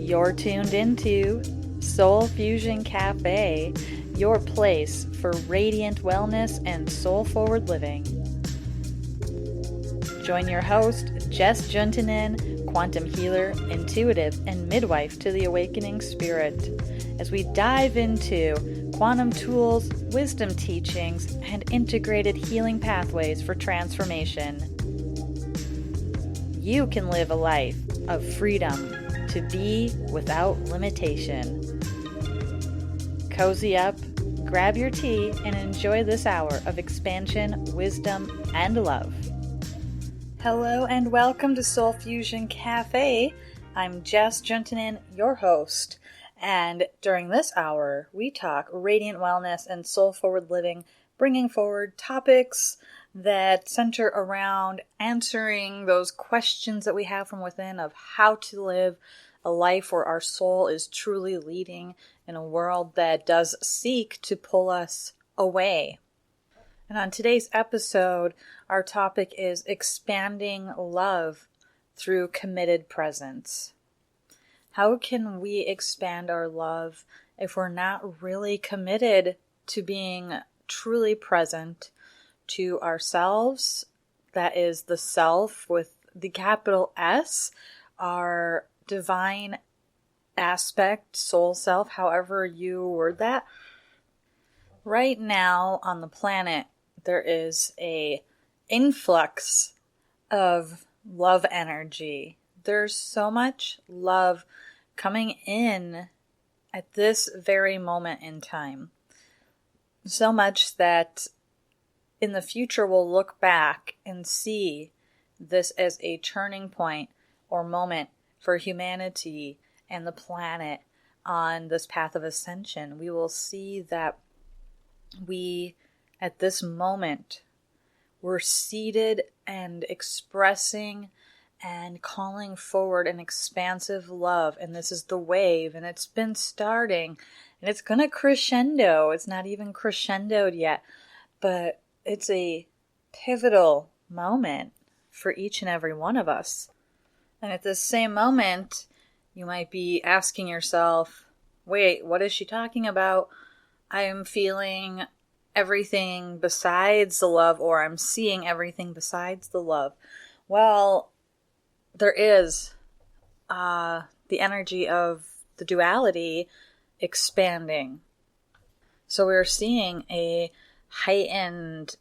You're tuned into Soul Fusion Cafe, your place for radiant wellness and soul-forward living. Join your host, Jess Juntunen, quantum healer, intuitive, and midwife to the awakening spirit, as we dive into quantum tools, wisdom teachings, and integrated healing pathways for transformation. You can live a life of freedom to be without limitation. Cozy up, grab your tea, and enjoy this hour of expansion, wisdom, and love. Hello and welcome to Soul Fusion Cafe. I'm Jess Juntunen, your host, and during this hour, we talk radiant wellness and soul-forward living, bringing forward topics that center around answering those questions that we have from within of how to live a life where our soul is truly leading in a world that does seek to pull us away. And on today's episode, our topic is expanding love through committed presence. How can we expand our love if we're not really committed to being truly present to ourselves? That is the self with the capital S, our divine aspect, soul self, however you word that. Right now on the planet, there is a influx of love energy. There's so much love coming in at this very moment in time. So much that in the future we'll look back and see this as a turning point or moment for humanity and the planet on this path of ascension. We will see that we, at this moment, we're seated and expressing and calling forward an expansive love. And this is the wave, and it's been starting, and it's going to crescendo. It's not even crescendoed yet, but it's a pivotal moment for each and every one of us. And at this same moment, you might be asking yourself, wait, what is she talking about? I am feeling everything besides the love, or I'm seeing everything besides the love. Well, there is the energy of the duality expanding. So we're seeing a heightened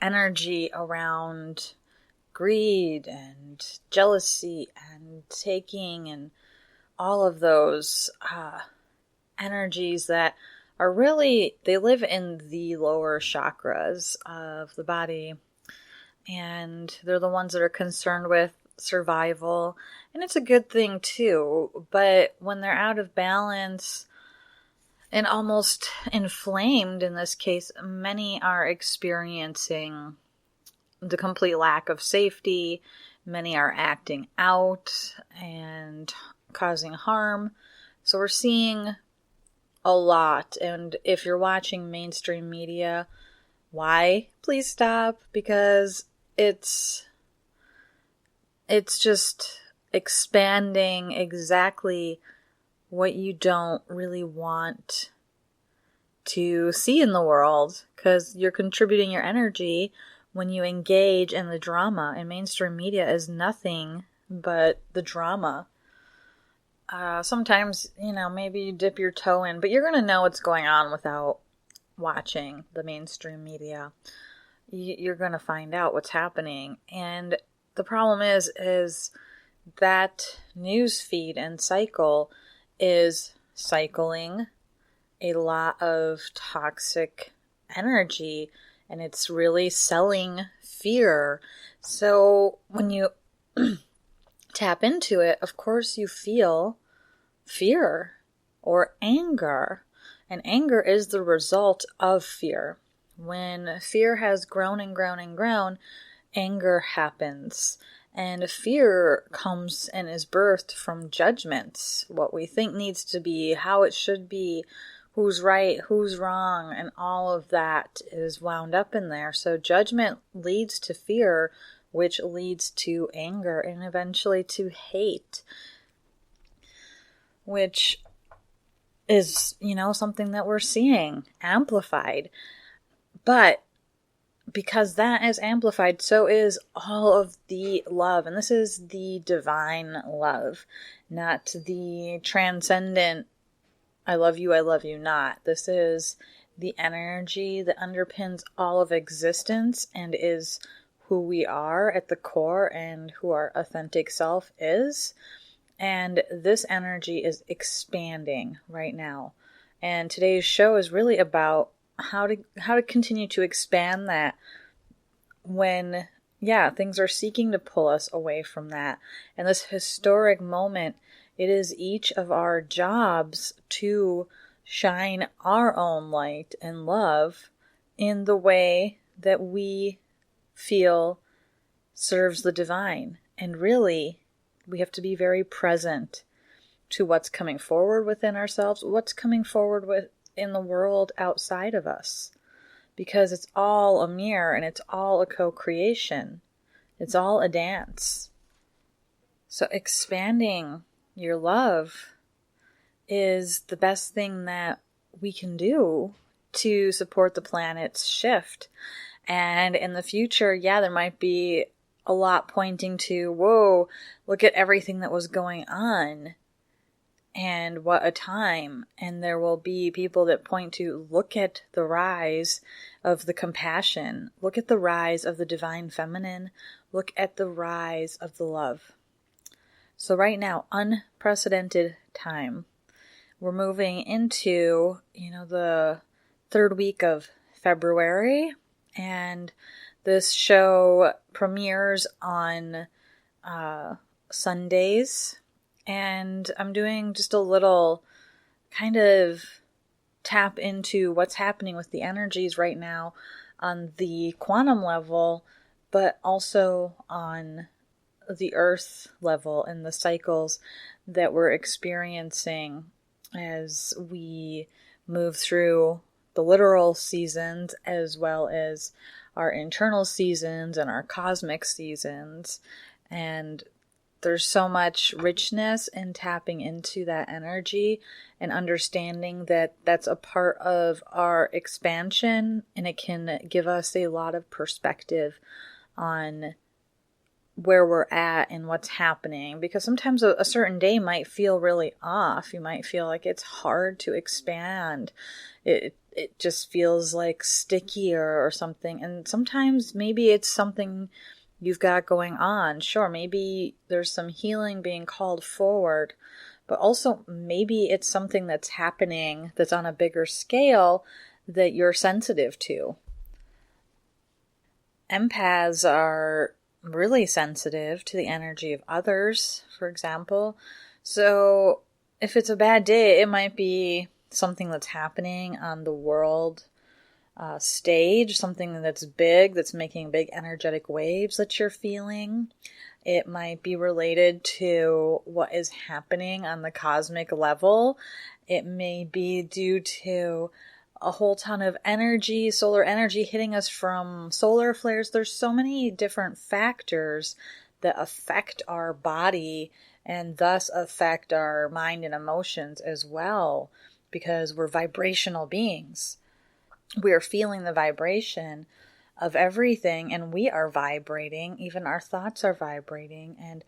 energy around greed and jealousy and taking and all of those energies that are really, they live in the lower chakras of the body, and they're the ones that are concerned with survival, and it's a good thing too, but when they're out of balance and almost inflamed, in this case, many are experiencing the complete lack of safety. Many are acting out and causing harm. So we're seeing a lot. And if you're watching mainstream media, why? Please stop, because it's just expanding exactly what you don't really want to see in the world, because you're contributing your energy when you engage in the drama, and mainstream media is nothing but the drama. Sometimes, maybe you dip your toe in, but you're going to know what's going on without watching the mainstream media. You're going to find out what's happening. And the problem is that news feed and cycle is cycling a lot of toxic energy, and it's really selling fear. So when you tap into it, of course you feel fear or anger. And anger is the result of fear. When fear has grown and grown and grown, anger happens. And fear comes and is birthed from judgments. What we think needs to be, how it should be, who's right, who's wrong, and all of that is wound up in there. So judgment leads to fear, which leads to anger and eventually to hate. which is, something that we're seeing amplified. But because that is amplified, so is all of the love. And this is the divine love, not the transcendent, I love you not. This is the energy that underpins all of existence and is who we are at the core and who our authentic self is. And this energy is expanding right now. And today's show is really about how to continue to expand that when, things are seeking to pull us away from that. And this historic moment, it is each of our jobs to shine our own light and love in the way that we feel serves the divine. And really, we have to be very present to what's coming forward within ourselves, what's coming forward in the world outside of us, because it's all a mirror and it's all a co-creation. It's all a dance. So expanding your love is the best thing that we can do to support the planet's shift. And in the future, there might be a lot pointing to, whoa, look at everything that was going on. And what a time. And there will be people that point to, look at the rise of the compassion. Look at the rise of the divine feminine. Look at the rise of the love. So right now, unprecedented time. We're moving into, the third week of February. And this show premieres on Sundays. And I'm doing just a little kind of tap into what's happening with the energies right now on the quantum level, but also on the earth level and the cycles that we're experiencing as we move through the literal seasons as well as our internal seasons and our cosmic seasons. And there's so much richness in tapping into that energy and understanding that that's a part of our expansion, and it can give us a lot of perspective on where we're at and what's happening. Because sometimes a certain day might feel really off. You might feel like it's hard to expand. It just feels like stickier or something. And sometimes maybe it's something you've got going on. Sure, maybe there's some healing being called forward, but also maybe it's something that's happening that's on a bigger scale that you're sensitive to. Empaths are really sensitive to the energy of others, for example. So if it's a bad day, it might be something that's happening on the world stage, something that's big, that's making big energetic waves that you're feeling. It might be related to what is happening on the cosmic level. It may be due to a whole ton of energy, solar energy hitting us from solar flares. There's so many different factors that affect our body and thus affect our mind and emotions as well, because we're vibrational beings. We are feeling the vibration of everything, and we are vibrating. Even our thoughts are vibrating. And,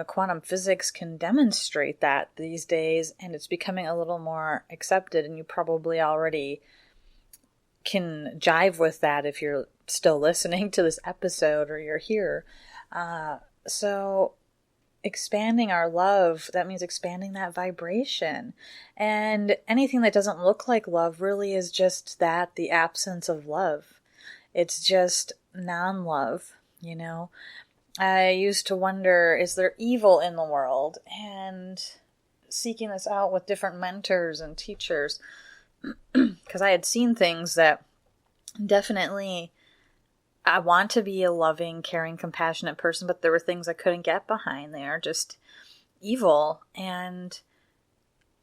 quantum physics can demonstrate that these days, and it's becoming a little more accepted. And you probably already can jive with that if you're still listening to this episode or you're here. So expanding our love, that means expanding that vibration. And anything that doesn't look like love really is just that, the absence of love. It's just non-love, I used to wonder, is there evil in the world? And seeking this out with different mentors and teachers, because I had seen things that definitely, I want to be a loving, caring, compassionate person, but there were things I couldn't get behind. They are just evil. And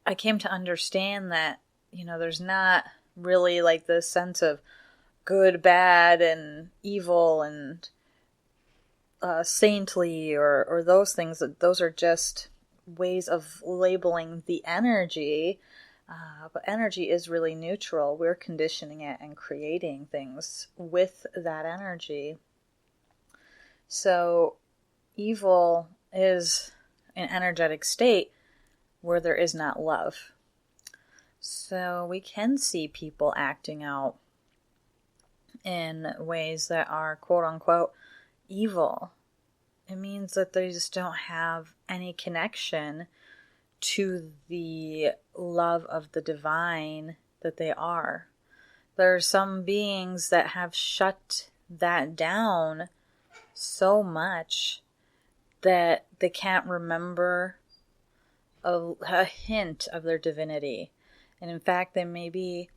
I came to understand that, there's not really like this sense of good, bad, and evil, and saintly, or those things. Those are just ways of labeling the energy, but energy is really neutral. We're conditioning it and creating things with that energy. So evil is an energetic state where there is not love. So we can see people acting out in ways that are quote unquote evil. It means that they just don't have any connection to the love of the divine that they are. There are some beings that have shut that down so much that they can't remember a hint of their divinity. And in fact, they may be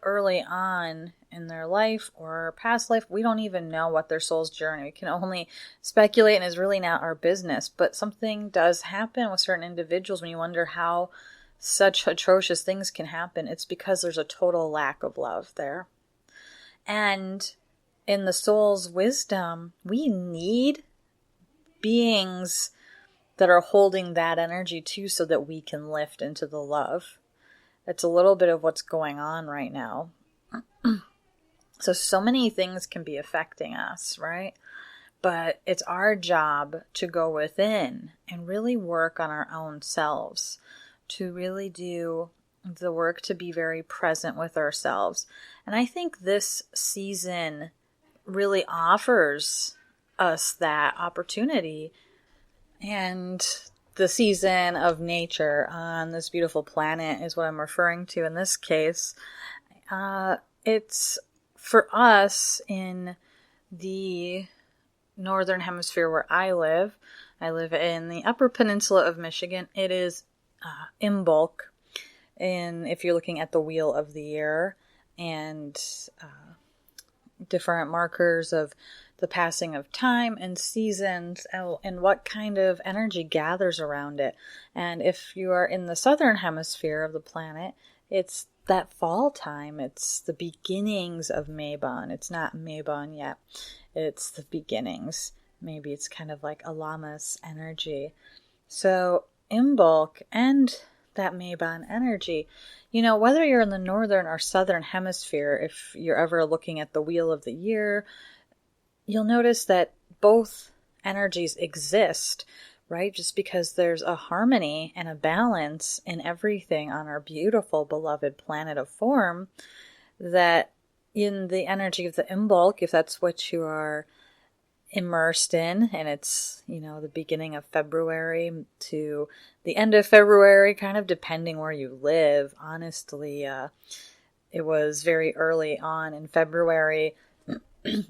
early on in their life or past life. We don't even know what their soul's journey. We can only speculate, and it's really not our business. But something does happen with certain individuals when you wonder how such atrocious things can happen. It's because there's a total lack of love there. And in the soul's wisdom, we need beings that are holding that energy too, so that we can lift into the love. It's a little bit of what's going on right now. So many things can be affecting us, right? But it's our job to go within and really work on our own selves, to really do the work to be very present with ourselves. And I think this season really offers us that opportunity. And the season of nature on this beautiful planet is what I'm referring to in this case. It's for us in the northern hemisphere where I live. I live in the upper peninsula of Michigan. It is Imbolc, if you're looking at the wheel of the year, and different markers of the passing of time and seasons and what kind of energy gathers around it. And if you are in the southern hemisphere of the planet, it's that fall time. It's the beginnings of Mabon. It's not Mabon yet. It's the beginnings. Maybe it's kind of like a Lammas energy. So Imbolc and that Mabon energy, whether you're in the northern or southern hemisphere, if you're ever looking at the wheel of the year, you'll notice that both energies exist, right? Just because there's a harmony and a balance in everything on our beautiful, beloved planet of form, that in the energy of the Imbolc, if that's what you are immersed in, and it's, the beginning of February to the end of February, kind of depending where you live. Honestly, it was very early on in February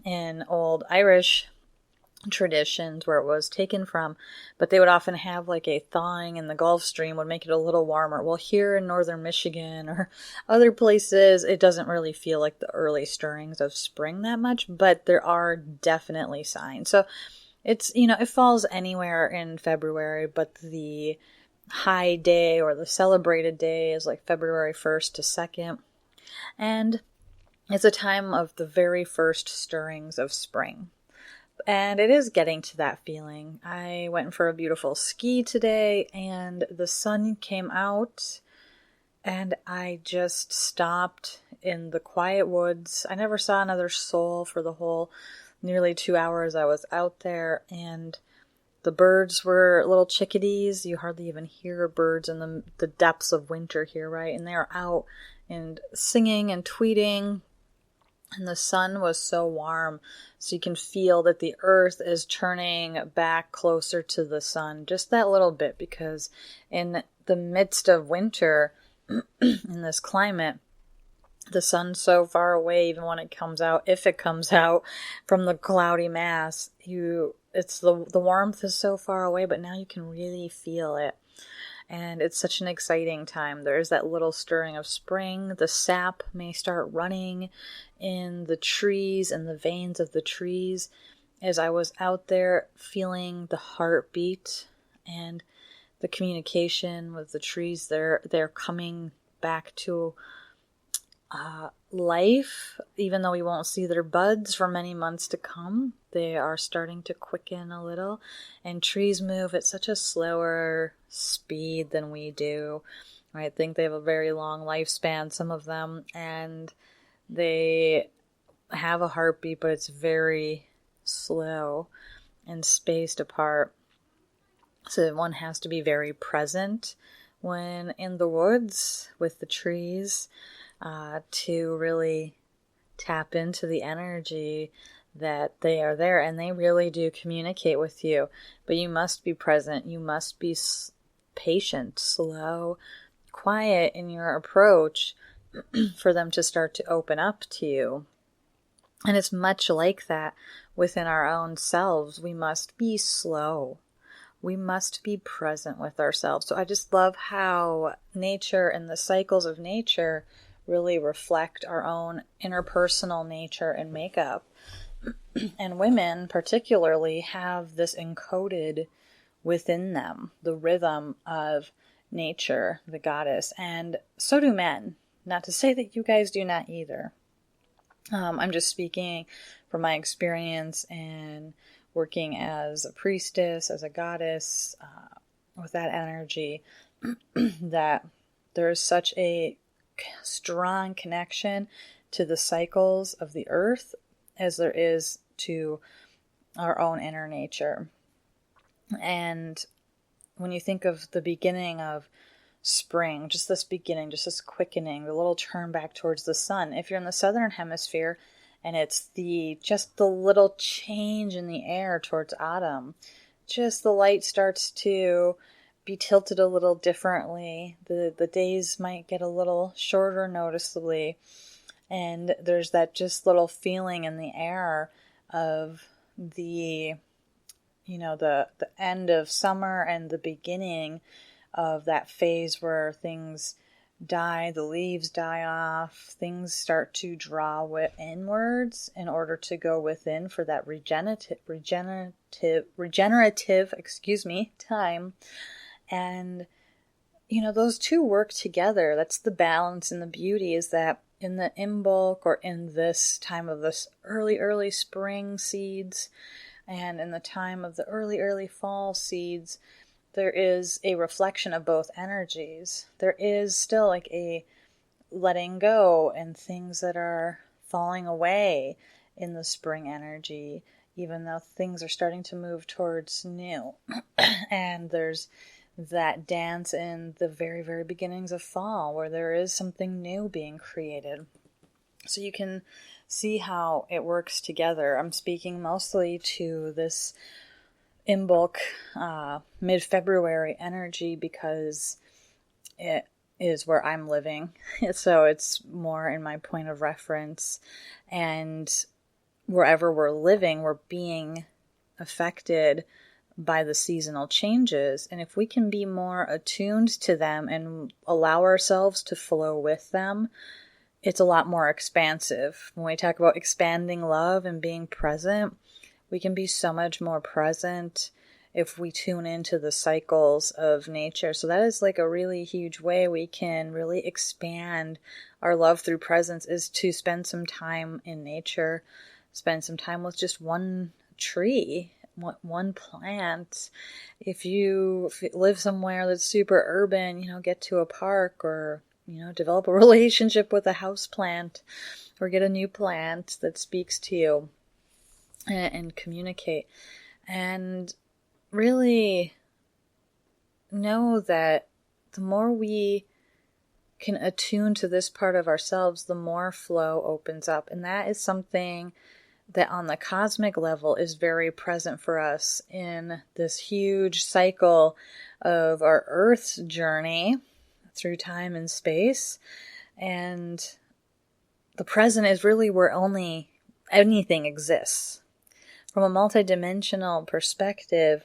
in old Irish traditions where it was taken from, but they would often have like a thawing in the Gulf Stream would make it a little warmer. Well, here in northern Michigan or other places, it doesn't really feel like the early stirrings of spring that much, but there are definitely signs. So it's, it falls anywhere in February, but the high day or the celebrated day is like February 1st to 2nd. And it's a time of the very first stirrings of spring. And it is getting to that feeling. I went for a beautiful ski today and the sun came out and I just stopped in the quiet woods. I never saw another soul for the whole nearly 2 hours I was out there, and the birds were little chickadees. You hardly even hear birds in the depths of winter here, right? And they're out and singing and tweeting. And the sun was so warm, so you can feel that the earth is turning back closer to the sun, just that little bit, because in the midst of winter, in this climate, the sun's so far away, even when it comes out, if it comes out from the cloudy mass, it's the warmth is so far away, but now you can really feel it. And it's such an exciting time. There's that little stirring of spring. The sap may start running in the trees and the veins of the trees. As I was out there feeling the heartbeat and the communication with the trees, they're coming back to life, even though we won't see their buds for many months to come. They are starting to quicken a little, and trees move at such a slower speed than we do. I think they have a very long lifespan, some of them, and they have a heartbeat, but it's very slow and spaced apart. So one has to be very present when in the woods with the trees to really tap into the energy that they are there, and they really do communicate with you. But you must be present. You must be patient, slow, quiet in your approach for them to start to open up to you. And it's much like that within our own selves. We must be slow. We must be present with ourselves. So I just love how nature and the cycles of nature really reflect our own interpersonal nature and makeup. And women particularly have this encoded within them, the rhythm of nature, the goddess, and so do men. Not to say that you guys do not either. I'm just speaking from my experience and working as a priestess, as a goddess, with that energy, that there is such a strong connection to the cycles of the earth as there is to our own inner nature. And when you think of the beginning of spring, just this beginning, just this quickening, the little turn back towards the sun. If you're in the southern hemisphere and it's just the little change in the air towards autumn, just the light starts to be tilted a little differently. The days might get a little shorter noticeably. And there's that just little feeling in the air of the end of summer and the beginning of that phase where things die, the leaves die off, things start to draw inwards in order to go within for that regenerative time. And, those two work together. That's the balance and the beauty, is that in the Imbolc, or in this time of this early spring seeds, and in the time of the early fall seeds, there is a reflection of both energies. There is still like a letting go and things that are falling away in the spring energy, even though things are starting to move towards new. And there's that dance in the very, very beginnings of fall where there is something new being created. So you can see how it works together. I'm speaking mostly to this Imbolc mid-February energy because it is where I'm living. So it's more in my point of reference. And wherever we're living, we're being affected by the seasonal changes. And if we can be more attuned to them and allow ourselves to flow with them, it's a lot more expansive. When we talk about expanding love and being present, we can be so much more present if we tune into the cycles of nature. So that is like a really huge way we can really expand our love through presence, is to spend some time in nature, spend some time with just one tree, one plant. If you live somewhere that's super urban, get to a park, or develop a relationship with a house plant, or get a new plant that speaks to you and communicate. And really know that the more we can attune to this part of ourselves, the more flow opens up. And that is something that on the cosmic level is very present for us in this huge cycle of our Earth's journey through time and space. And the present is really where only anything exists. From a multidimensional perspective,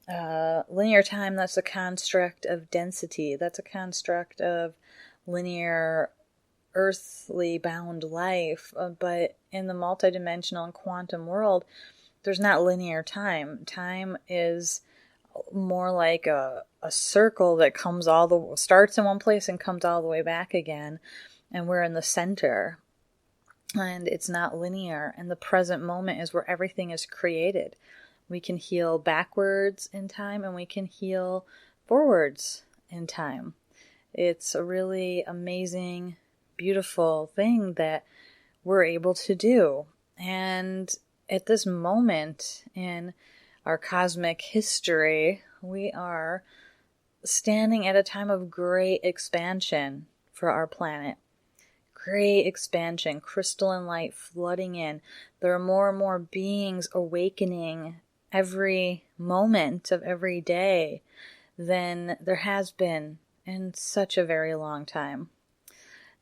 linear time, that's a construct of density. That's a construct of linear, earthly bound life. But in the multidimensional and quantum world, there's not linear time. Time is more like a circle that starts in one place and comes all the way back again. and we're in the center, and it's not linear, and the present moment is where everything is created. We can heal backwards in time, and we can heal forwards in time. It's a really amazing, beautiful thing that we're able to do. And at this moment in our cosmic history, we are standing at a time of great expansion for our planet. Great expansion, crystalline light flooding in. There are more and more beings awakening every moment of every day than there has been in such a very long time.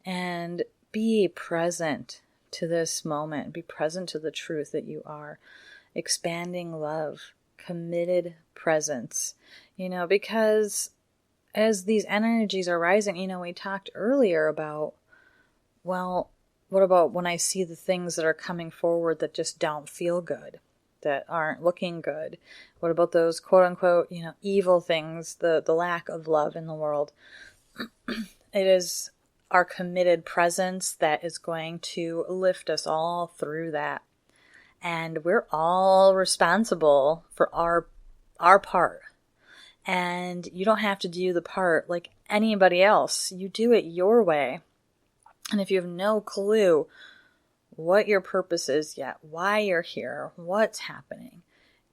And be present to this moment. Be present to the truth that you are. Expanding love, committed presence. Because as these energies are rising, we talked earlier about, well, what about when I see the things that are coming forward that just don't feel good, that aren't looking good? What about those quote unquote, evil things, the lack of love in the world? It is our committed presence that is going to lift us all through that. And we're all responsible for our part. And you don't have to do the part like anybody else. You do it your way. And if you have no clue what your purpose is yet, why you're here, what's happening,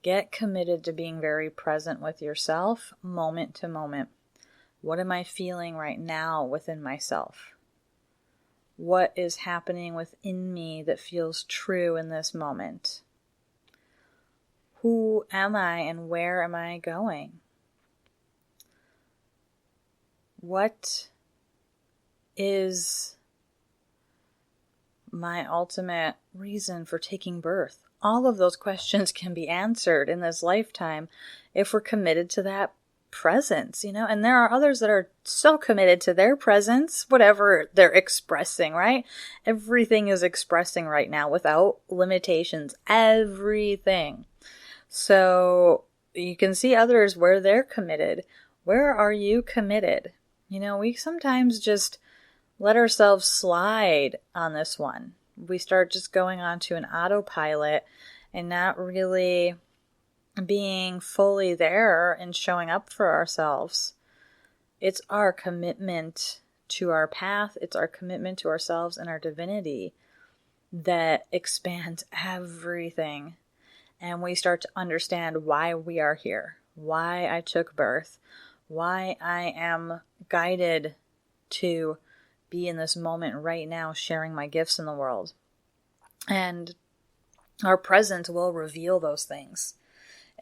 get committed to being very present with yourself, moment to moment. What am I feeling right now within myself? What is happening within me that feels true in this moment? Who am I and where am I going? What is my ultimate reason for taking birth? All of those questions can be answered in this lifetime if we're committed to that presence, and there are others that are so committed to their presence, whatever they're expressing, right? Everything is expressing right now without limitations, everything. So you can see others where they're committed. Where are you committed? We sometimes just let ourselves slide on this one. We start just going on to an autopilot and not really being fully there and showing up for ourselves. It's our commitment to our path. It's our commitment to ourselves and our divinity that expands everything. And we start to understand why we are here, why I took birth, why I am guided to be in this moment right now, sharing my gifts in the world. And our presence will reveal those things.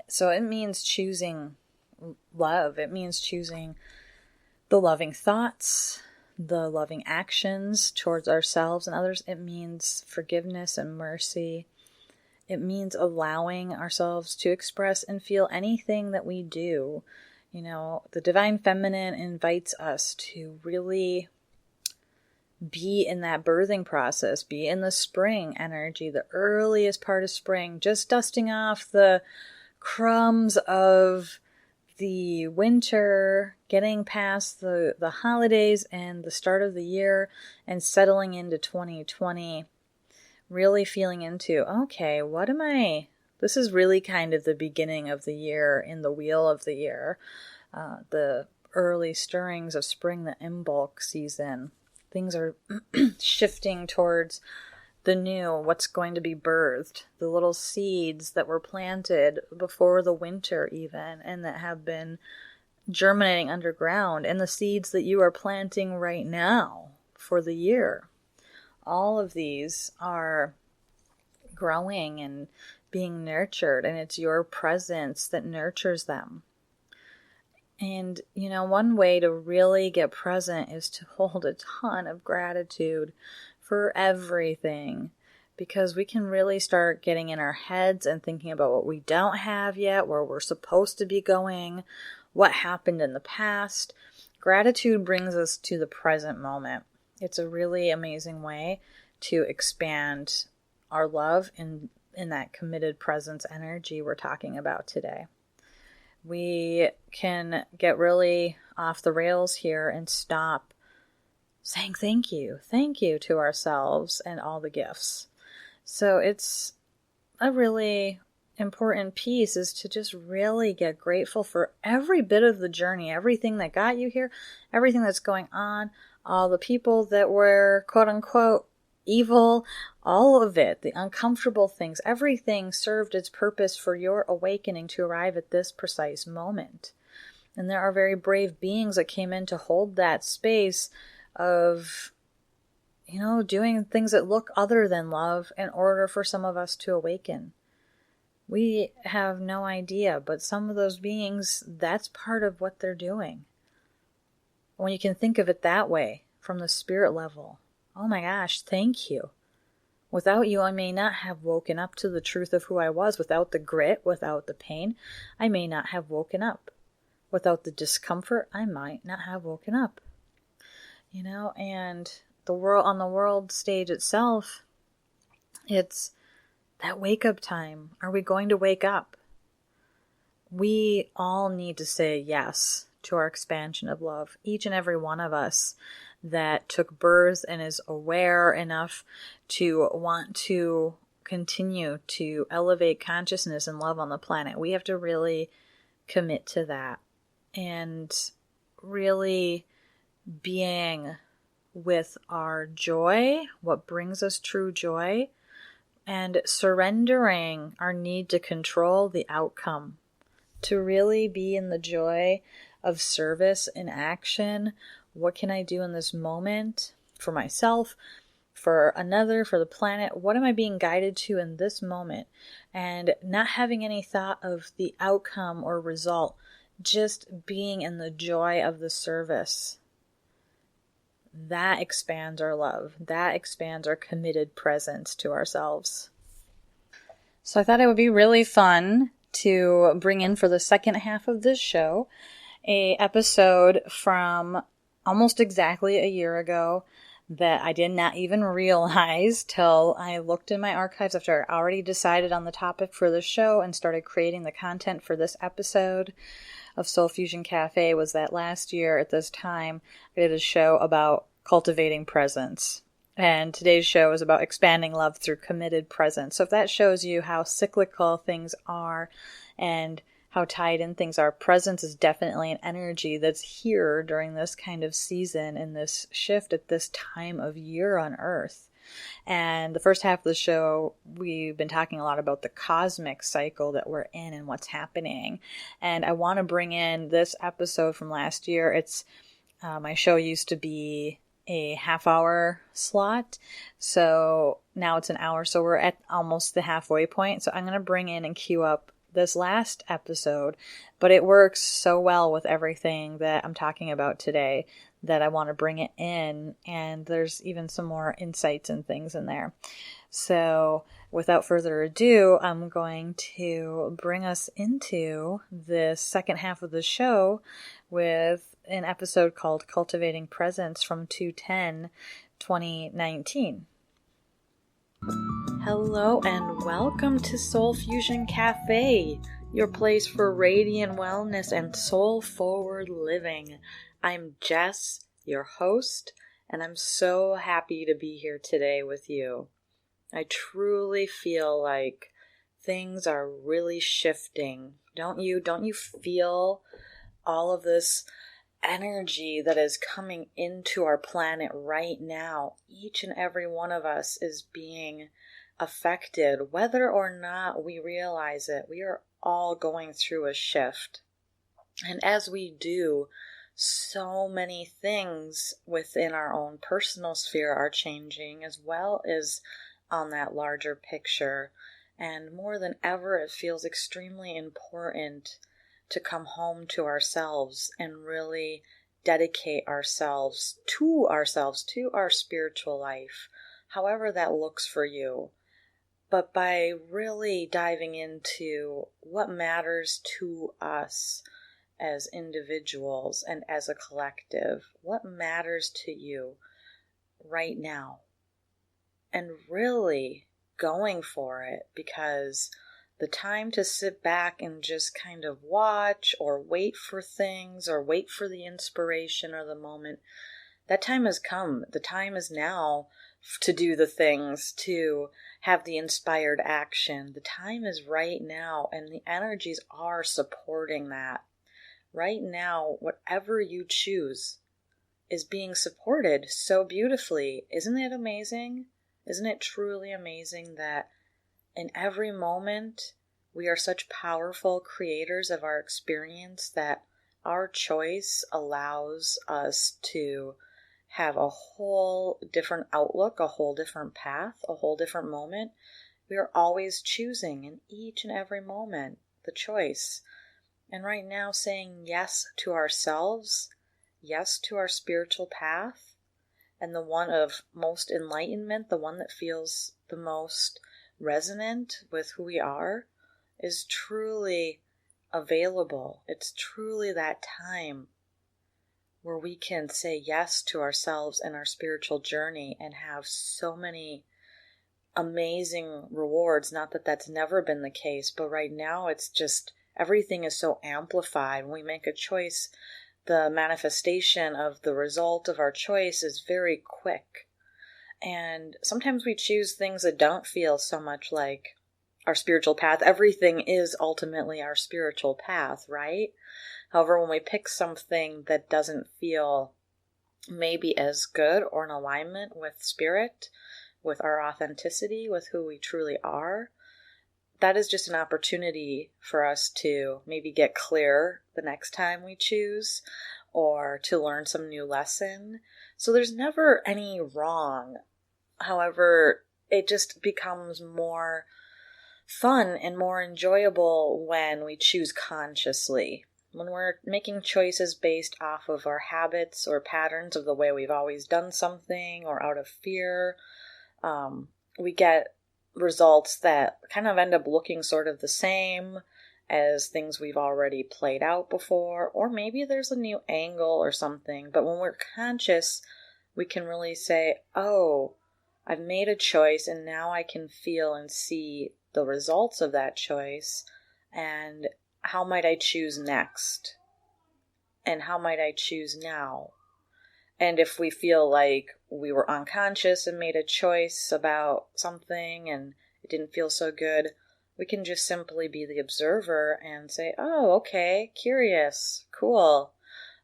So it means choosing love. It means choosing the loving thoughts, the loving actions towards ourselves and others. It means forgiveness and mercy. It means allowing ourselves to express and feel anything that we do. The Divine Feminine invites us to really be in that birthing process, be in the spring energy, the earliest part of spring, just dusting off the crumbs of the winter, getting past the holidays and the start of the year and settling into 2020, really feeling into, okay, this is really kind of the beginning of the year in the wheel of the year, the early stirrings of spring, the Imbolc season. Things are shifting towards the new, what's going to be birthed, the little seeds that were planted before the winter even, and that have been germinating underground, and the seeds that you are planting right now for the year. All of these are growing and being nurtured, and it's your presence that nurtures them. And, one way to really get present is to hold a ton of gratitude for everything, because we can really start getting in our heads and thinking about what we don't have yet, where we're supposed to be going, what happened in the past. Gratitude brings us to the present moment. It's a really amazing way to expand our love in that committed presence energy we're talking about today. We can get really off the rails here and stop saying thank you to ourselves and all the gifts. So it's a really important piece is to just really get grateful for every bit of the journey, everything that got you here, everything that's going on, all the people that were quote unquote evil, all of it, the uncomfortable things, everything served its purpose for your awakening to arrive at this precise moment. And there are very brave beings that came in to hold that space of, doing things that look other than love in order for some of us to awaken. We have no idea, but some of those beings, that's part of what they're doing. When you can think of it that way, from the spirit level, oh my gosh, thank you. Without you, I may not have woken up to the truth of who I was. Without the grit, without the pain, I may not have woken up. Without the discomfort, I might not have woken up. And the world, on the world stage itself, it's that wake-up time. Are we going to wake up? We all need to say yes to our expansion of love. Each and every one of us that took birth and is aware enough to want to continue to elevate consciousness and love on the planet. We have to really commit to that and really being with our joy, what brings us true joy, and surrendering our need to control the outcome, to really be in the joy of service and action. What can I do in this moment for myself, for another, for the planet? What am I being guided to in this moment? And not having any thought of the outcome or result, just being in the joy of the service. That expands our love. That expands our committed presence to ourselves. So I thought it would be really fun to bring in for the second half of this show a episode from almost exactly a year ago that I did not even realize till I looked in my archives after I already decided on the topic for the show and started creating the content for this episode of Soul Fusion Cafe. Was that last year at this time I did a show about cultivating presence. And today's show is about expanding love through committed presence. So if that shows you how cyclical things are and how tied in things are, presence is definitely an energy that's here during this kind of season and this shift at this time of year on Earth. And the first half of the show, we've been talking a lot about the cosmic cycle that we're in and what's happening. And I want to bring in this episode from last year. It's my show used to be a half-hour slot, so now it's an hour, so we're at almost the halfway point. So I'm going to bring in and queue up this last episode, but it works so well with everything that I'm talking about today that I want to bring it in, and there's even some more insights and things in there. So without further ado, I'm going to bring us into the second half of the show with an episode called Cultivating Presence from 2/10/2019. Hello and welcome to Soul Fusion Cafe, your place for radiant wellness and soul-forward living. I'm Jess, your host, and I'm so happy to be here today with you. I truly feel like things are really shifting. Don't you? Don't you feel all of this energy that is coming into our planet right now? Each and every one of us is being affected, whether or not we realize it. We are all going through a shift. And as we do, so many things within our own personal sphere are changing, as well as on that larger picture. And more than ever, it feels extremely important to come home to ourselves and really dedicate ourselves, to our spiritual life, however that looks for you. But by really diving into what matters to us as individuals and as a collective, what matters to you right now, and really going for it, because the time to sit back and just kind of watch or wait for things or wait for the inspiration or the moment, that time has come. The time is now to do the things, to have the inspired action. The time is right now, and the energies are supporting that. Right now, whatever you choose is being supported so beautifully. Isn't it amazing? Isn't it truly amazing that in every moment we are such powerful creators of our experience that our choice allows us to have a whole different outlook, a whole different path, a whole different moment. We are always choosing in each and every moment the choice. And right now saying yes to ourselves, yes to our spiritual path, and the one of most enlightenment, the one that feels the most resonant with who we are, is truly available. It's truly that time where we can say yes to ourselves and our spiritual journey and have so many amazing rewards. Not that that's never been the case, but right now it's just everything is so amplified. When we make a choice, the manifestation of the result of our choice is very quick. And sometimes we choose things that don't feel so much like our spiritual path. Everything is ultimately our spiritual path, right? However, when we pick something that doesn't feel maybe as good or in alignment with spirit, with our authenticity, with who we truly are, that is just an opportunity for us to maybe get clear the next time we choose, or to learn some new lesson. So there's never any wrong. However, it just becomes more fun and more enjoyable when we choose consciously. When we're making choices based off of our habits or patterns of the way we've always done something, or out of fear, we get results that kind of end up looking sort of the same as things we've already played out before, or maybe there's a new angle or something. But when we're conscious, we can really say, oh, I've made a choice, and now I can feel and see the results of that choice, and how might I choose next? And how might I choose now? And if we feel like we were unconscious and made a choice about something and it didn't feel so good, we can just simply be the observer and say, oh, okay, curious, cool.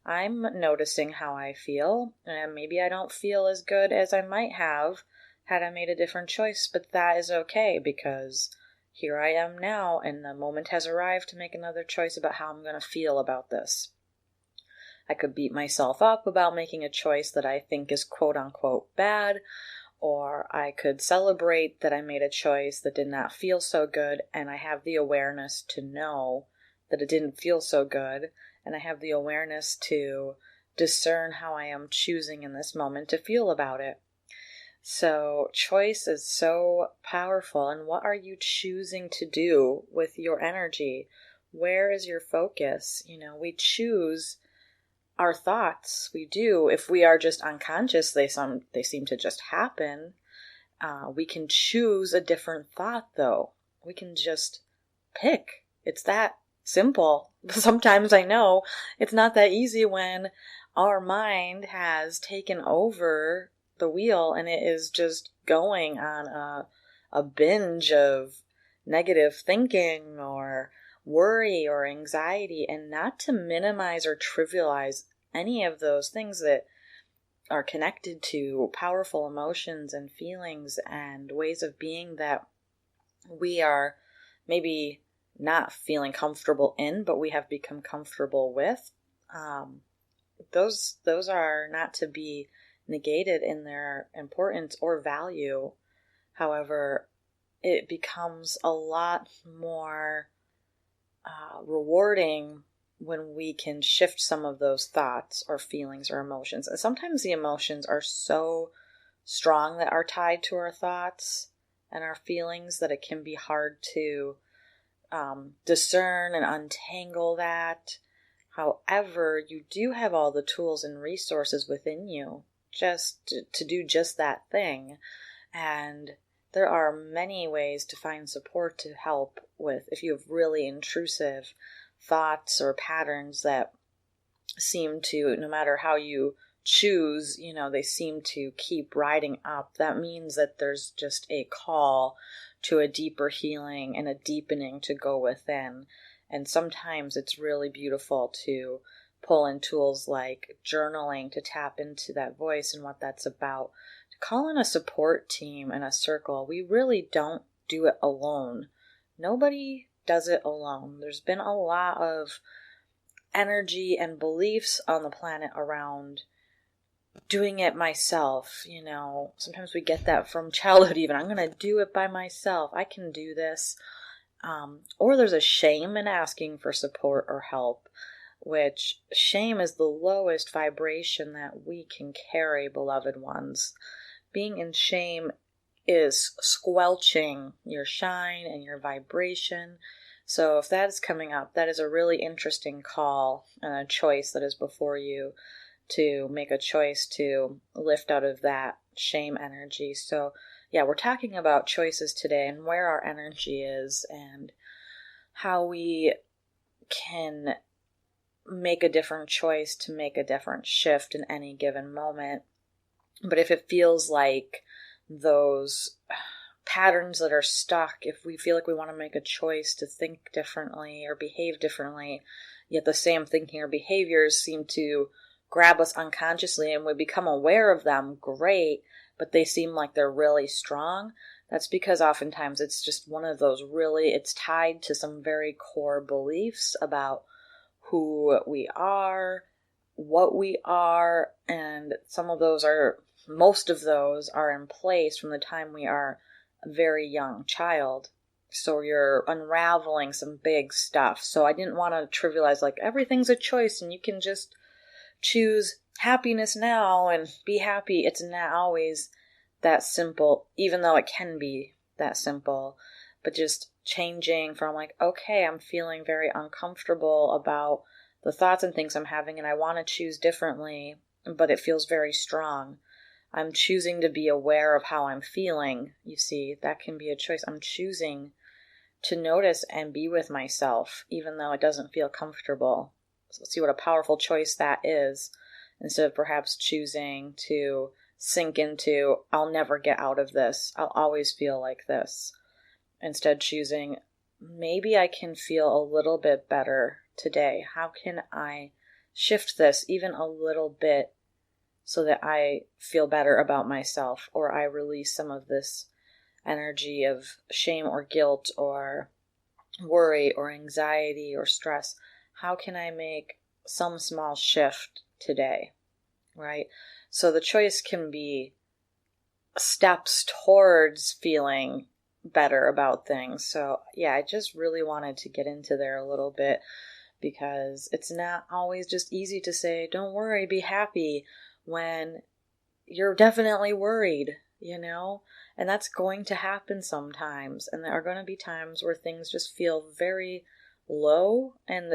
I'm noticing how I feel, and maybe I don't feel as good as I might have had I made a different choice, but that is okay, because here I am now, and the moment has arrived to make another choice about how I'm going to feel about this. I could beat myself up about making a choice that I think is quote-unquote bad, or I could celebrate that I made a choice that did not feel so good, and I have the awareness to know that it didn't feel so good, and I have the awareness to discern how I am choosing in this moment to feel about it. So choice is so powerful. And what are you choosing to do with your energy? Where is your focus? We choose our thoughts. We do. If we are just unconscious, they seem to just happen. We can choose a different thought, though. We can just pick. It's that simple. Sometimes I know it's not that easy when our mind has taken over the wheel and it is just going on a binge of negative thinking or worry or anxiety. And not to minimize or trivialize any of those things that are connected to powerful emotions and feelings and ways of being that we are maybe not feeling comfortable in, but we have become comfortable with. Those are not to be negated in their importance or value. However, it becomes a lot more rewarding when we can shift some of those thoughts or feelings or emotions. And sometimes the emotions are so strong that are tied to our thoughts and our feelings that it can be hard to discern and untangle that. However, you do have all the tools and resources within you just to do just that thing. And there are many ways to find support to help with if you have really intrusive thoughts or patterns that seem to, no matter how you choose, they seem to keep riding up, that means that there's just a call to a deeper healing and a deepening to go within. And sometimes it's really beautiful to pull in tools like journaling to tap into that voice and what that's about. To call in a support team and a circle. We really don't do it alone. Nobody does it alone. There's been a lot of energy and beliefs on the planet around doing it myself. Sometimes we get that from childhood even. I'm going to do it by myself. I can do this. Or there's a shame in asking for support or help, which shame is the lowest vibration that we can carry, beloved ones. Being in shame is squelching your shine and your vibration. So if that is coming up, that is a really interesting call and a choice that is before you, to make a choice to lift out of that shame energy. So yeah, we're talking about choices today and where our energy is and how we can make a different choice to make a different shift in any given moment. But if it feels like those patterns that are stuck, if we feel like we want to make a choice to think differently or behave differently, yet the same thinking or behaviors seem to grab us unconsciously and we become aware of them, great, but they seem like they're really strong, that's because oftentimes it's just one of those it's tied to some very core beliefs about who we are, what we are, and most of those are in place from the time we are a very young child. So you're unraveling some big stuff. So I didn't want to trivialize everything's a choice and you can just choose happiness now and be happy. It's not always that simple, even though it can be that simple. But just changing from okay, I'm feeling very uncomfortable about the thoughts and things I'm having and I want to choose differently, but it feels very strong. I'm choosing to be aware of how I'm feeling. You see, that can be a choice. I'm choosing to notice and be with myself, even though it doesn't feel comfortable. So see what a powerful choice that is, instead of perhaps choosing to sink into, I'll never get out of this. I'll always feel like this. Instead choosing, maybe I can feel a little bit better today. How can I shift this even a little bit so that I feel better about myself, or I release some of this energy of shame or guilt or worry or anxiety or stress? How can I make some small shift today, right? So the choice can be steps towards feeling better about things. So yeah, I just really wanted to get into there a little bit because it's not always just easy to say, don't worry, be happy, when you're definitely worried, and that's going to happen sometimes. And there are going to be times where things just feel very low, and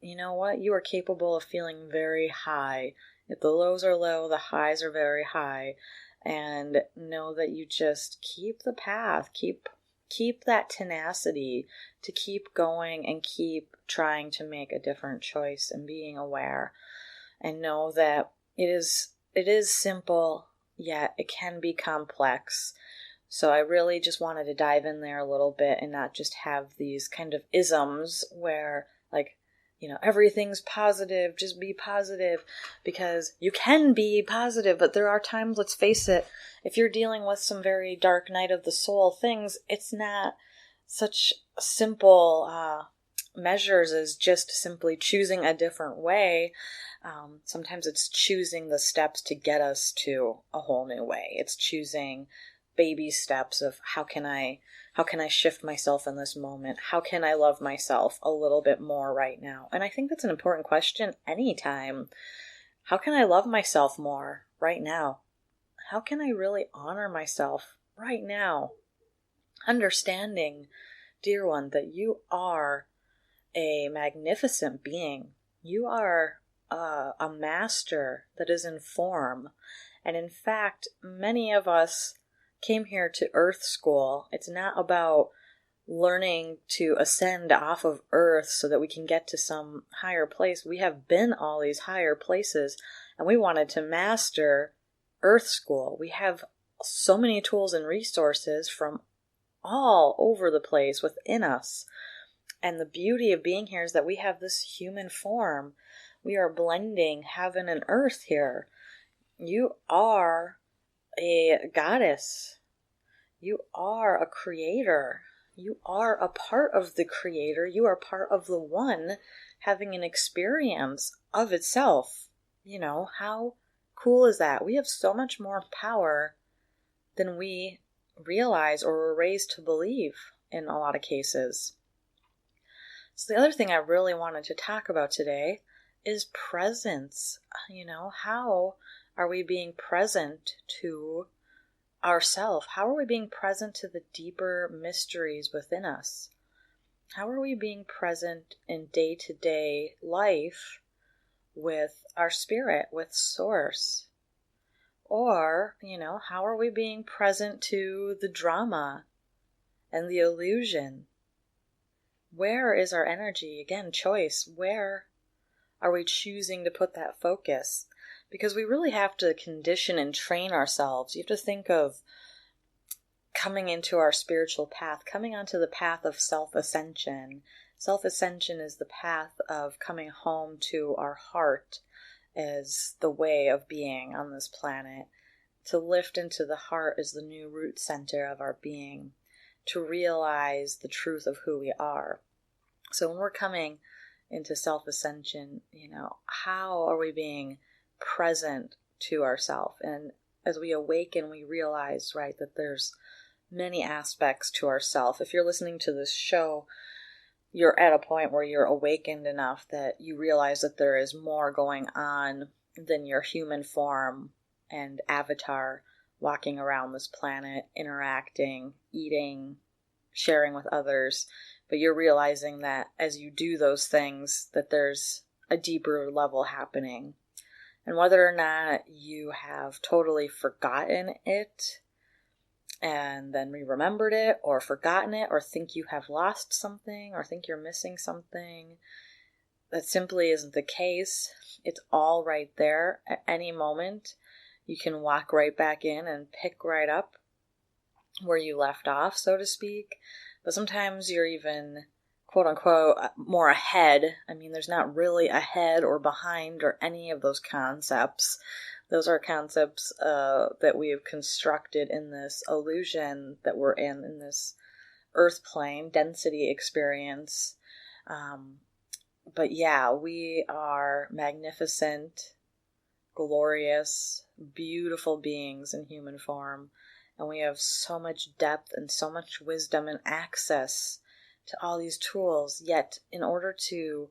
you know what? You are capable of feeling very high. If the lows are low, the highs are very high. And know that you just keep the path, keep that tenacity to keep going and keep trying to make a different choice and being aware. And know that it is simple, yet it can be complex. So I really just wanted to dive in there a little bit and not just have these kind of isms where everything's positive, just be positive, because you can be positive, but there are times, let's face it, if you're dealing with some very dark night of the soul things, it's not such simple measures as just simply choosing a different way. Sometimes it's choosing the steps to get us to a whole new way. It's choosing baby steps of how can I shift myself in this moment? How can I love myself a little bit more right now? And I think that's an important question anytime. How can I love myself more right now? How can I really honor myself right now? Understanding, dear one, that you are a magnificent being. You are a master that is in form. And in fact, many of us came here to Earth School. It's not about learning to ascend off of Earth so that we can get to some higher place. We have been all these higher places, and we wanted to master Earth School. We have so many tools and resources from all over the place within us. And the beauty of being here is that we have this human form. We are blending heaven and earth here. You are a goddess. You are a creator. You are a part of the creator. You are part of the one having an experience of itself. How cool is that? We have so much more power than we realize or were raised to believe in a lot of cases. So the other thing I really wanted to talk about today is presence. How are we being present to ourselves? How are we being present to the deeper mysteries within us? How are we being present in day-to-day life with our spirit, with Source? Or, how are we being present to the drama and the illusion? Where is our energy? Again, choice. Where are we choosing to put that focus? Because we really have to condition and train ourselves. You have to think of coming into our spiritual path, coming onto the path of self-ascension. Self-ascension is the path of coming home to our heart as the way of being on this planet. To lift into the heart is the new root center of our being. To realize the truth of who we are. So when we're coming into self-ascension, how are we being present to ourselves? And as we awaken, we realize, right, that there's many aspects to ourself. If you're listening to this show, you're at a point where you're awakened enough that you realize that there is more going on than your human form and avatar walking around this planet, interacting, eating, sharing with others. But you're realizing that as you do those things, that there's a deeper level happening. And whether or not you have totally forgotten it and then re-remembered it, or forgotten it, or think you have lost something, or think you're missing something, that simply isn't the case. It's all right there. At any moment, you can walk right back in and pick right up where you left off, so to speak. But sometimes you're even, quote unquote, more ahead. I mean, there's not really ahead or behind or any of those concepts. Those are concepts that we have constructed in this illusion that we're in this earth plane, density experience. But yeah, we are magnificent, glorious, beautiful beings in human form. And we have so much depth and so much wisdom and access to all these tools. Yet, in order to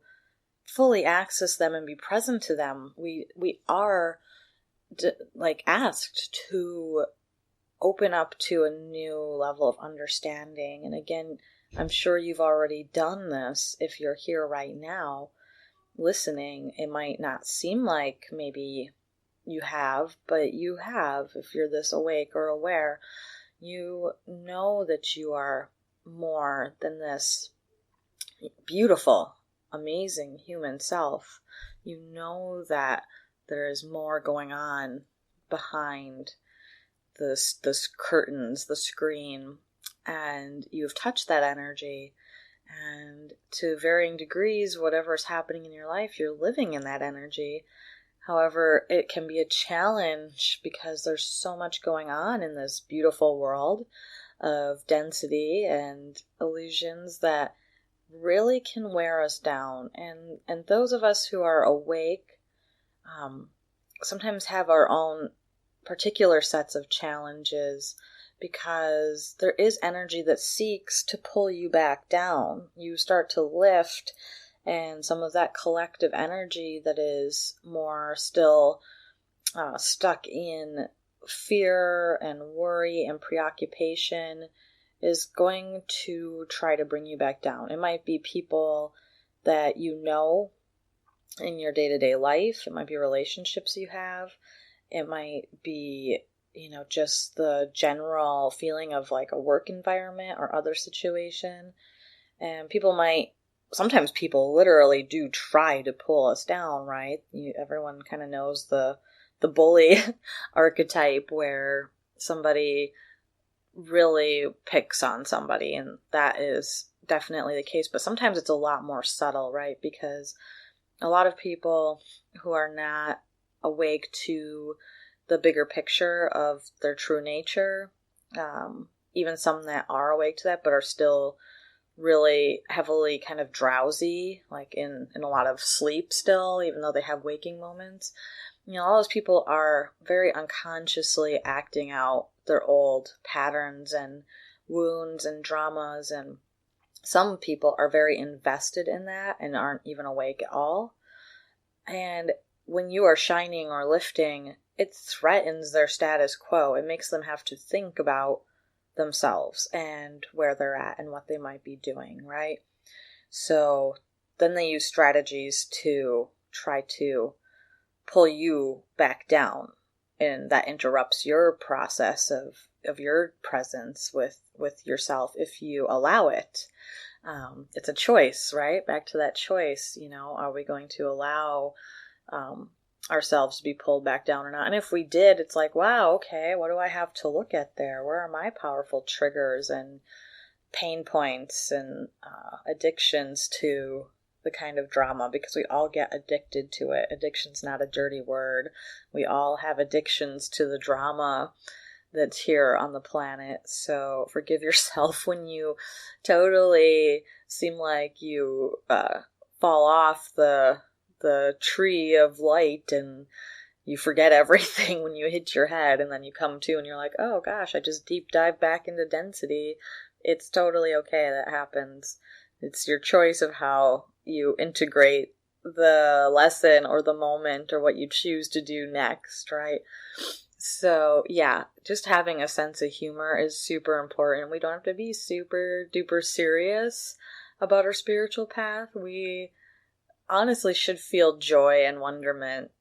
fully access them and be present to them, we are asked to open up to a new level of understanding. And again, I'm sure you've already done this. If you're here right now listening, it might not seem like maybe you have, but you have. If you're this awake or aware, you know that you are more than this beautiful, amazing human self. You know that there is more going on behind this curtains, the screen, and you've touched that energy. And to varying degrees, whatever's happening in your life, you're living in that energy. However, it can be a challenge because there's so much going on in this beautiful world of density and illusions that really can wear us down. And those of us who are awake sometimes have our own particular sets of challenges because there is energy that seeks to pull you back down. You start to lift, and some of that collective energy that is more still stuck in fear and worry and preoccupation is going to try to bring you back down. It might be people that you know in your day-to-day life. It might be relationships you have. It might be just the general feeling of like a work environment or other situation. And sometimes people literally do try to pull us down, right? Everyone kind of knows the bully archetype where somebody really picks on somebody, and that is definitely the case. But sometimes it's a lot more subtle, right? Because a lot of people who are not awake to the bigger picture of their true nature, even some that are awake to that but are still really heavily kind of drowsy, like in a lot of sleep still, even though they have waking moments. All those people are very unconsciously acting out their old patterns and wounds and dramas, and some people are very invested in that and aren't even awake at all. And when you are shining or lifting, it threatens their status quo. It makes them have to think about themselves and where they're at and what they might be doing, right? So then they use strategies to try to pull you back down, and that interrupts your process of your presence with yourself if you allow it. It's a choice, right? Back to that choice, are we going to allow ourselves to be pulled back down or not? And if we did, it's like, wow, okay, what do I have to look at there? Where are my powerful triggers and pain points and addictions to the kind of drama? Because we all get addicted to it. Addiction's not a dirty word. We all have addictions to the drama that's here on the planet. So forgive yourself when you totally seem like you fall off the tree of light and you forget everything when you hit your head, and then you come to and you're like, oh gosh, I just deep dive back into density. It's totally okay. That happens. It's your choice of how you integrate the lesson or the moment or what you choose to do next, right? So yeah, just having a sense of humor is super important. We don't have to be super duper serious about our spiritual path. We honestly should feel joy and wonderment.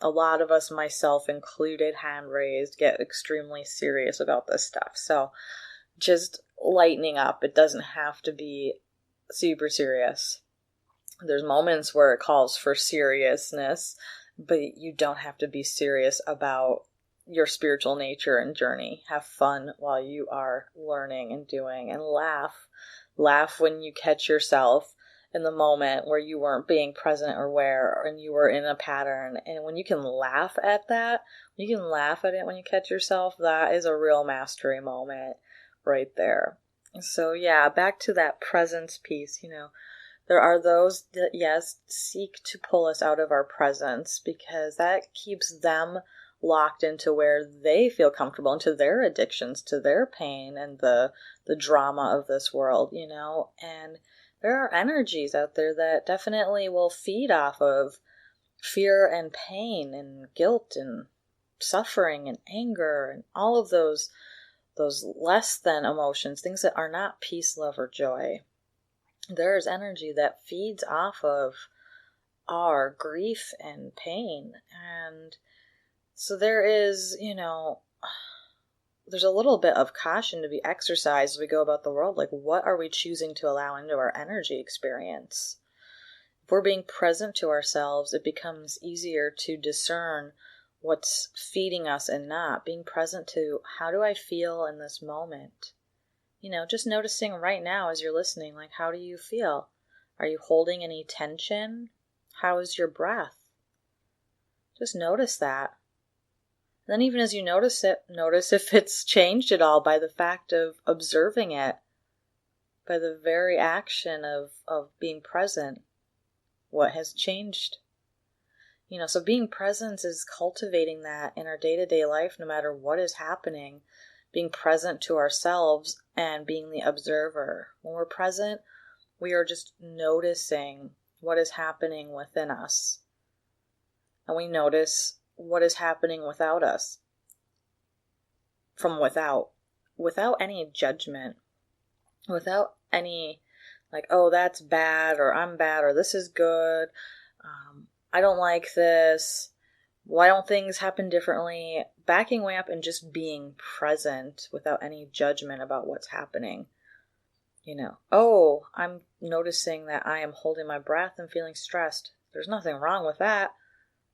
A lot of us, myself included, hand raised, get extremely serious about this stuff. So just lightening up. It doesn't have to be super serious. There's moments where it calls for seriousness, but you don't have to be serious about your spiritual nature and journey. Have fun while you are learning and doing, and laugh. Laugh when you catch yourself in the moment where you weren't being present or aware, and you were in a pattern. And when you can laugh at that, you can laugh at it when you catch yourself, that is a real mastery moment right there. So yeah, back to that presence piece, there are those that, yes, seek to pull us out of our presence because that keeps them locked into where they feel comfortable, into their addictions, to their pain and the drama of this world, and there are energies out there that definitely will feed off of fear and pain and guilt and suffering and anger and all of those less than emotions, things that are not peace, love, or joy. There's energy that feeds off of our grief and pain. And so there is, there's a little bit of caution to be exercised as we go about the world. Like, what are we choosing to allow into our energy experience? If we're being present to ourselves, it becomes easier to discern what's feeding us and not. Being present to, how do I feel in this moment? Just noticing right now as you're listening, like, how do you feel? Are you holding any tension? How is your breath? Just notice that. Then even as you notice it, notice if it's changed at all by the fact of observing it, by the very action of being present. What has changed? So being present is cultivating that in our day-to-day life, no matter what is happening, being present to ourselves and being the observer. When we're present, we are just noticing what is happening within us. And we notice what is happening without us, from without any judgment, without any like, oh, that's bad, or I'm bad, or this is good, I don't like this. Why don't things happen differently? Backing way up and just being present without any judgment about what's happening. I'm noticing that I am holding my breath and feeling stressed. There's nothing wrong with that.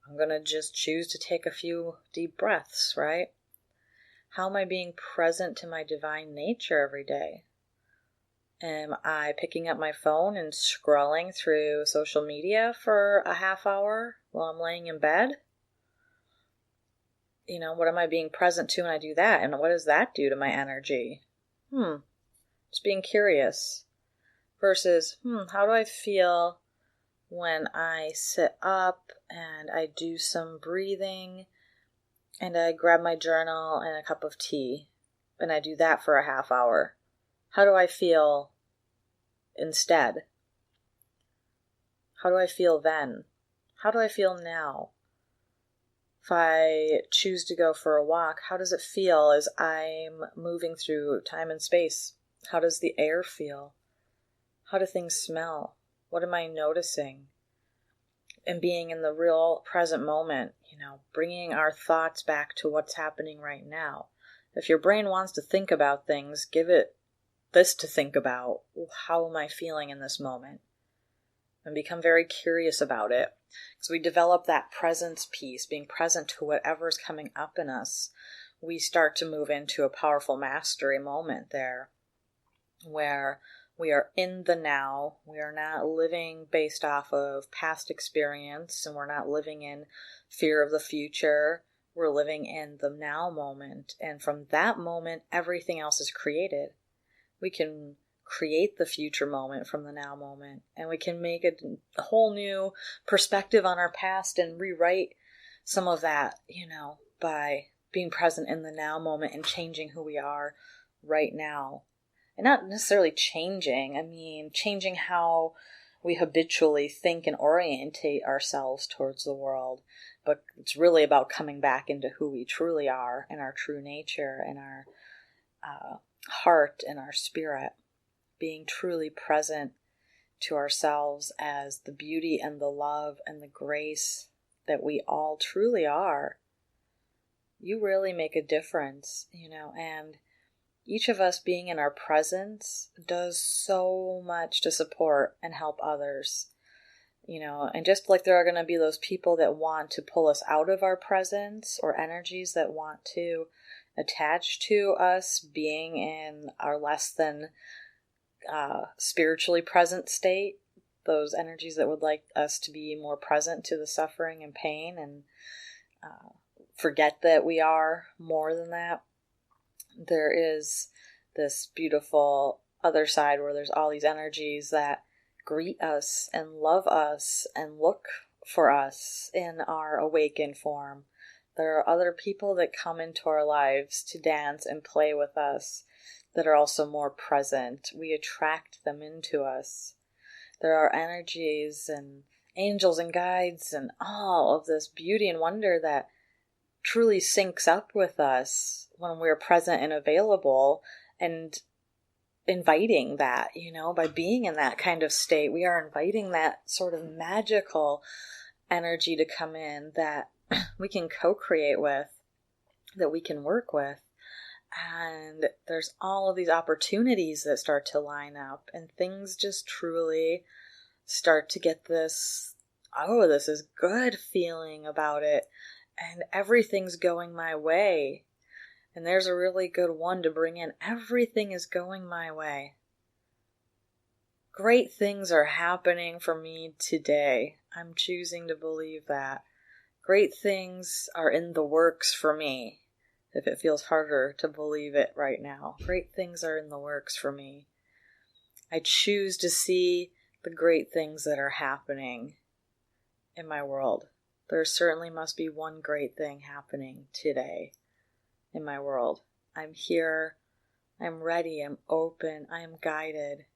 I'm going to just choose to take a few deep breaths, right? How am I being present to my divine nature every day? Am I picking up my phone and scrolling through social media for a half hour while I'm laying in bed? What am I being present to when I do that? And what does that do to my energy? Just being curious. Versus, how do I feel when I sit up and I do some breathing and I grab my journal and a cup of tea and I do that for a half hour? How do I feel instead? How do I feel then? How do I feel now? If I choose to go for a walk, how does it feel as I'm moving through time and space? How does the air feel? How do things smell? What am I noticing? And being in the real present moment, bringing our thoughts back to what's happening right now. If your brain wants to think about things, give it this to think about. How am I feeling in this moment? And become very curious about it. Because we develop that presence piece, being present to whatever's coming up in us. We start to move into a powerful mastery moment there, where we are in the now. We are not living based off of past experience, and we're not living in fear of the future. We're living in the now moment. And from that moment, everything else is created. We can create the future moment from the now moment, and we can make a whole new perspective on our past and rewrite some of that, by being present in the now moment and changing who we are right now. And not necessarily changing how we habitually think and orientate ourselves towards the world. But it's really about coming back into who we truly are and our true nature and our heart and our spirit. Being truly present to ourselves as the beauty and the love and the grace that we all truly are. You really make a difference, and each of us being in our presence does so much to support and help others, and just like there are going to be those people that want to pull us out of our presence, or energies that want to attach to us being in our less than spiritually present state, those energies that would like us to be more present to the suffering and pain and forget that we are more than that. There is this beautiful other side where there's all these energies that greet us and love us and look for us in our awakened form. There are other people that come into our lives to dance and play with us that are also more present. We attract them into us. There are energies and angels and guides and all of this beauty and wonder that truly syncs up with us when we're present and available and inviting that, by being in that kind of state. We are inviting that sort of magical energy to come in that we can co-create with, that we can work with. And there's all of these opportunities that start to line up, and things just truly start to get this, this is good feeling about it, and everything's going my way. And there's a really good one to bring in. Everything is going my way. Great things are happening for me today. I'm choosing to believe that. Great things are in the works for me. If it feels harder to believe it right now. Great things are in the works for me. I choose to see the great things that are happening in my world. There certainly must be one great thing happening today in my world. I'm here. I'm ready. I'm open. I am guided.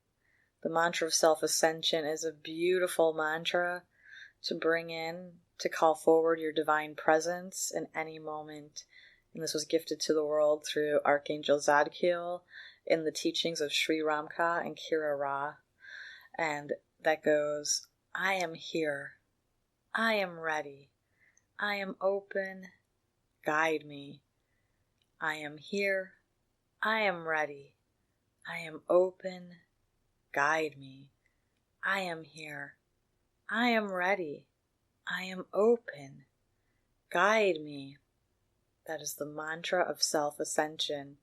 The mantra of Self-Ascension is a beautiful mantra to bring in, to call forward your divine presence in any moment. And this was gifted to the world through Archangel Zadkiel in the teachings of Sri Ramka and Kira Ra. And that goes, I am here. I am ready. I am open. Guide me. I am here. I am ready. I am open. Guide me. I am here. I am ready. I am open. Guide me. That is the mantra of Self-Ascension.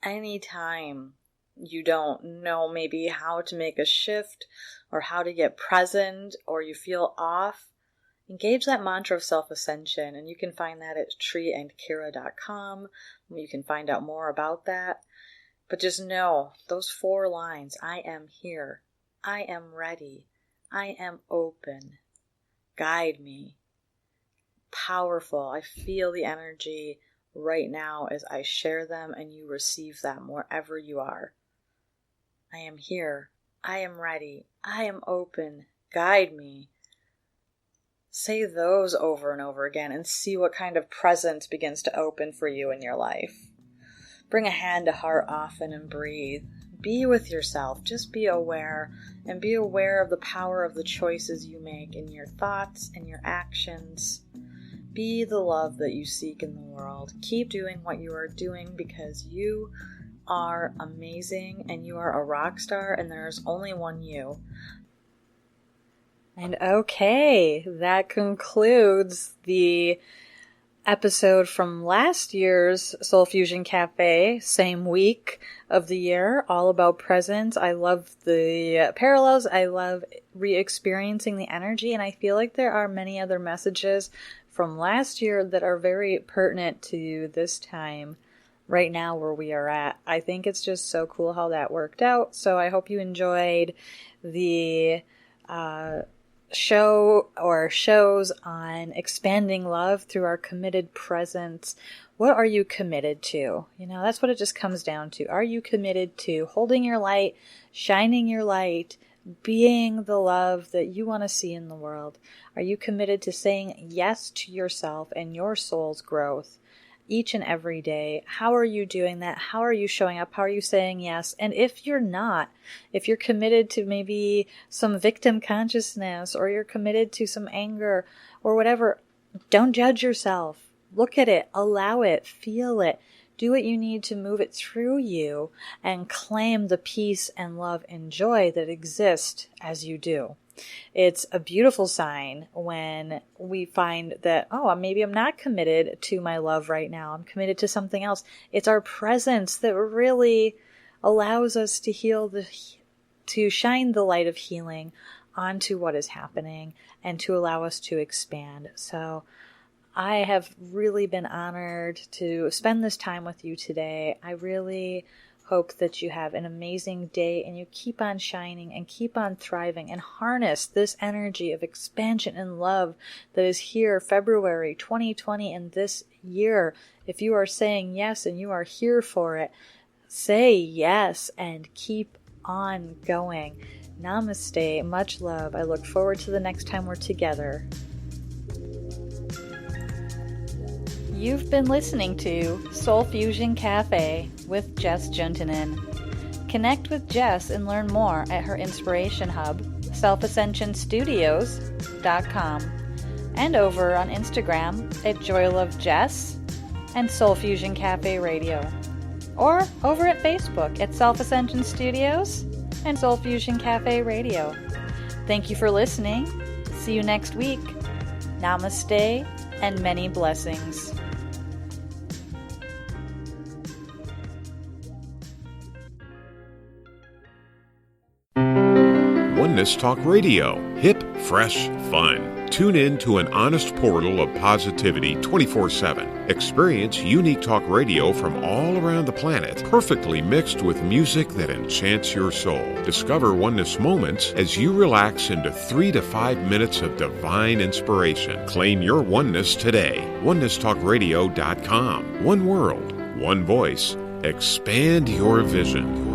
Anytime you don't know maybe how to make a shift or how to get present or you feel off, engage that mantra of Self-Ascension, and you can find that at treeandkira.com. You can find out more about that. But just know those 4 lines: I am here, I am ready, I am open, guide me. Powerful. I feel the energy right now as I share them and you receive them wherever you are. I am here, I am ready, I am open, guide me. Say those over and over again and see what kind of presence begins to open for you in your life. Bring a hand to heart often and breathe. Be with yourself. Just be aware, and be aware of the power of the choices you make in your thoughts and your actions. Be the love that you seek in the world. Keep doing what you are doing because you are amazing and you are a rock star and there is only one you. And okay, that concludes the episode from last year's Soul Fusion Cafe, same week of the year, all about presence. I love the parallels. I love re-experiencing the energy, and I feel like there are many other messages from last year that are very pertinent to this time right now where we are at. I think it's just so cool how that worked out. So I hope you enjoyed the show or shows on expanding love through our committed presence. What are you committed to? That's what it just comes down to. Are you committed to holding your light, shining your light, being the love that you want to see in the world? Are you committed to saying yes to yourself and your soul's growth each and every day? How are you doing that? How are you showing up? How are you saying yes? And if you're not, if you're committed to maybe some victim consciousness or you're committed to some anger or whatever, don't judge yourself. Look at it, allow it, feel it. Do what you need to move it through you and claim the peace and love and joy that exist as you do. It's a beautiful sign when we find that, maybe I'm not committed to my love right now. I'm committed to something else. It's our presence that really allows us to to shine the light of healing onto what is happening and to allow us to expand. So I have really been honored to spend this time with you today. I really hope that you have an amazing day and you keep on shining and keep on thriving and harness this energy of expansion and love that is here February 2020 and this year. If you are saying yes and you are here for it, say yes and keep on going. Namaste. Much love. I look forward to the next time we're together. You've been listening to Soul Fusion Cafe with Jess Juntunen. Connect with Jess and learn more at her inspiration hub, selfascensionstudios.com, and over on Instagram at JoyLoveJess and Soul Fusion Cafe Radio, or over at Facebook at Self-Ascension Studios and Soul Fusion Cafe Radio. Thank you for listening. See you next week. Namaste and many blessings. Oneness Talk Radio. Hip, fresh, fun. Tune in to an honest portal of positivity 24/7. Experience unique talk radio from all around the planet, perfectly mixed with music that enchants your soul. Discover oneness moments as you relax into 3 to 5 minutes of divine inspiration. Claim your oneness today. OnenessTalkRadio.com. One world, one voice. Expand your vision.